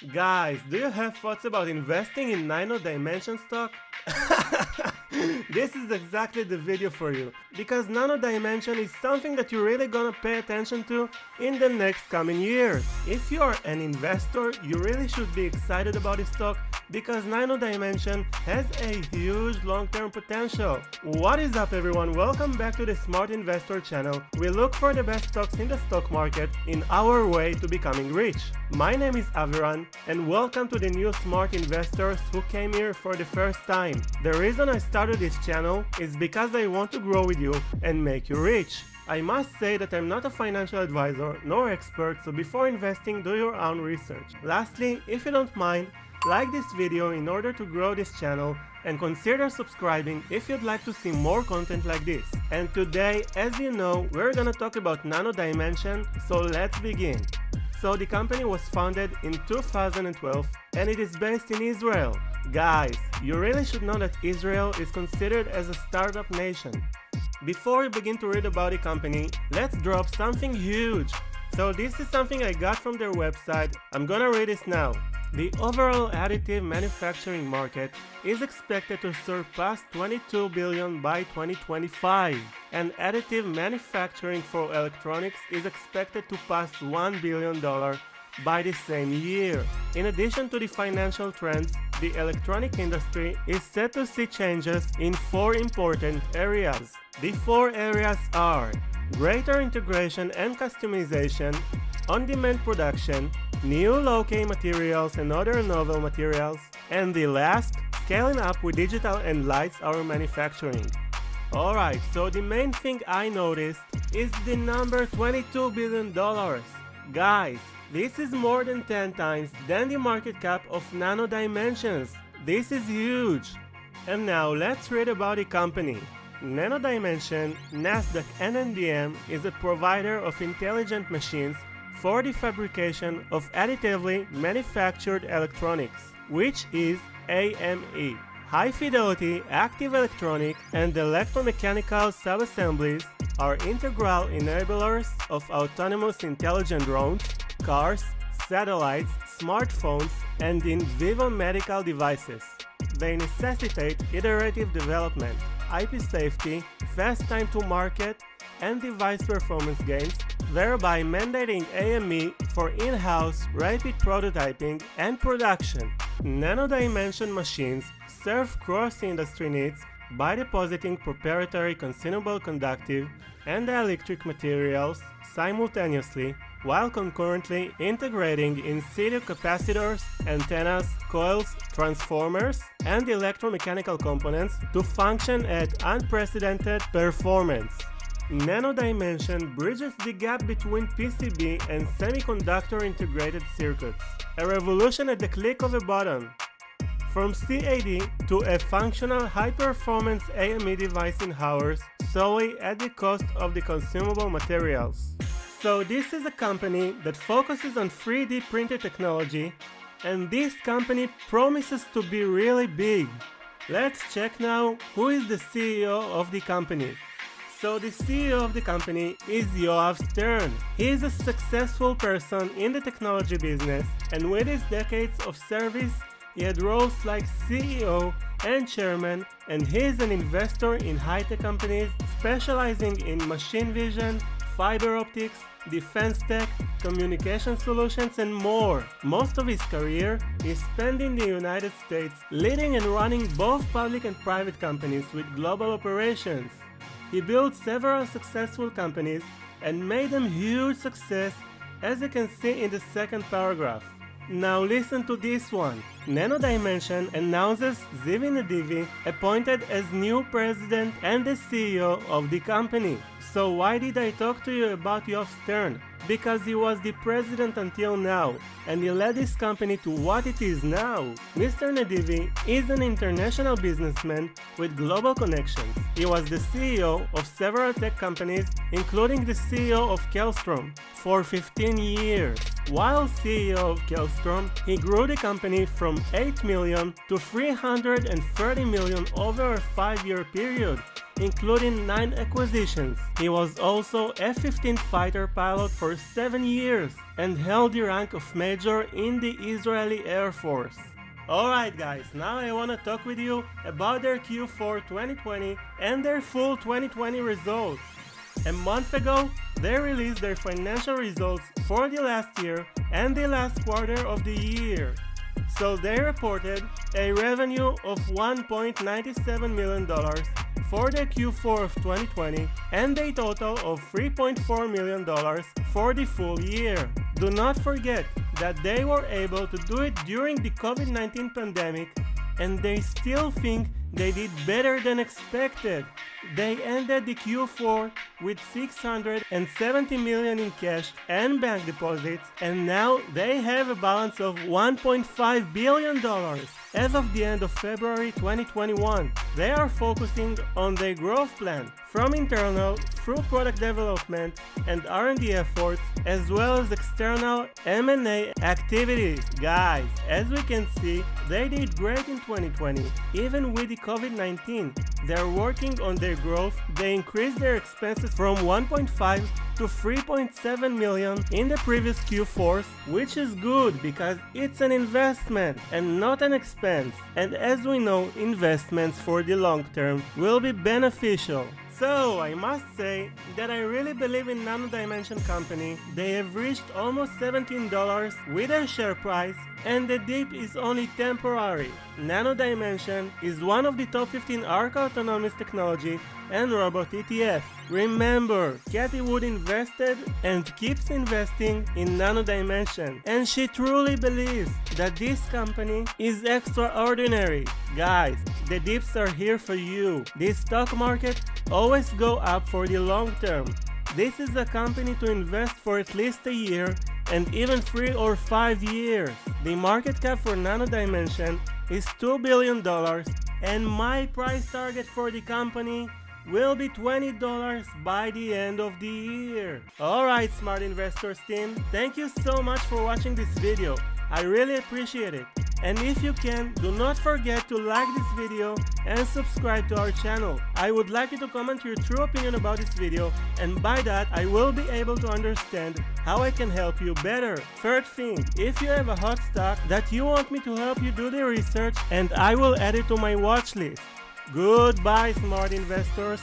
Guys, do you have thoughts about investing in Nano Dimension stock? This is exactly the video for you, because Nano Dimension is something that you're really gonna pay attention to in the next coming years. If you are an investor, you really should be excited about this stock because Nano Dimension has a huge long-term potential. What is up everyone, welcome back to the Smart Investor channel. We look for the best stocks in the stock market in our way to becoming rich. My name is Aviran and welcome to the new Smart Investors who came here for the first time. The reason I started this channel is because I want to grow with you and make you rich. I must say that I'm not a financial advisor nor expert, so before investing, do your own research. Lastly, if you don't mind, like this video in order to grow this channel and consider subscribing if you'd like to see more content like this. And today, as you know, we're gonna talk about Nano Dimension, so let's begin. So the company was founded in 2012 and it is based in Israel. Guys, you really should know that Israel is considered as a startup nation. Before we begin to read about the company, let's drop something huge. So this is something I got from their website. I'm gonna read this now. The overall additive manufacturing market is expected to surpass $22 billion by 2025, and additive manufacturing for electronics is expected to pass $1 billion by the same year. In addition to the financial trends, the electronic industry is set to see changes in 4 important areas. The 4 areas are greater integration and customization, on-demand production, new low-K materials and other novel materials, and the last, scaling up with digital and lights-hour manufacturing. Alright, so the main thing I noticed is the number $22 billion. Guys, this is more than 10 times than the market cap of Nano Dimensions. This is huge. And now let's read about the company. Nano Dimension, Nasdaq NNDM, is a provider of intelligent machines for the fabrication of additively manufactured electronics, which is AME. High-fidelity active electronic and electromechanical subassemblies are integral enablers of autonomous intelligent drones, cars, satellites, smartphones, and in vivo medical devices. They necessitate iterative development, IP safety, fast time to market, and device performance gains, thereby mandating AME for in-house rapid prototyping and production. Nano Dimension machines serve cross-industry needs by depositing proprietary consumable conductive and dielectric materials simultaneously while concurrently integrating in-situ capacitors, antennas, coils, transformers, and electromechanical components to function at unprecedented performance. Nano Dimension bridges the gap between PCB and semiconductor integrated circuits, a revolution at the click of a button. From CAD to a functional high-performance AME device in hours, solely at the cost of the consumable materials. So this is a company that focuses on 3D printed technology, and this company promises to be really big. Let's check now who is the CEO of the company. So the CEO of the company is Yoav Stern. He is a successful person in the technology business, and with his decades of service, he had roles like CEO and chairman, and he is an investor in high-tech companies specializing in machine vision, fiber optics, defense tech, communication solutions, and more. Most of his career is spent in the United States, leading and running both public and private companies with global operations. He built several successful companies and made them huge success, as you can see in the second paragraph. Now listen to this one. Nano Dimension announces Zivi Nedivi appointed as new president and the CEO of the company. So why did I talk to you about Yoav Stern? Because he was the president until now, and he led this company to what it is now. Mr. Nedivi is an international businessman with global connections. He was the CEO of several tech companies, including the CEO of Kellstrom, for 15 years. While CEO of Kellstrom, he grew the company from 8 million to 330 million over a 5-year period. including 9 acquisitions. He was also F-15 fighter pilot for 7 years and held the rank of major in the Israeli Air Force. Alright guys, now I wanna talk with you about their Q4 2020 and their full 2020 results. A month ago, they released their financial results for the last year and the last quarter of the year. So they reported a revenue of $1.97 million for the Q4 of 2020 and a total of $3.4 million for the full year. Do not forget that they were able to do it during the COVID-19 pandemic, and they still think they did better than expected. They ended the Q4 with $670 million in cash and bank deposits, and now they have a balance of $1.5 billion as of the end of February 2021. They are focusing on their growth plan, from internal through product development and R&D efforts, as well as external M&A activities. Guys, as we can see, they did great in 2020, even with the COVID-19. They're working on their growth. They increased their expenses from 1.5 to 3.7 million in the previous Q4s, which is good because it's an investment and not an expense. And as we know, investments for the long term will be beneficial. So I must say that I really believe in Nano Dimension company. They have reached almost $17 with their share price, and the dip is only temporary. Nano Dimension is one of the top 15 ARC autonomous technology and robot ETF. Remember, Cathie Wood invested and keeps investing in Nano Dimension, and she truly believes that this company is extraordinary. Guys, the dips are here for you. This stock market always go up for the long term. This is a company to invest for at least a year and even 3 or 5 years. The market cap for Nano Dimension is $2 billion, and my price target for the company will be $20 by the end of the year. Alright, Smart Investors team, thank you so much for watching this video. I really appreciate it. And if you can, do not forget to like this video and subscribe to our channel. I would like you to comment your true opinion about this video, and by that I will be able to understand how I can help you better. Third thing, if you have a hot stock that you want me to help you do the research, and I will add it to my watch list. Goodbye, Smart Investors.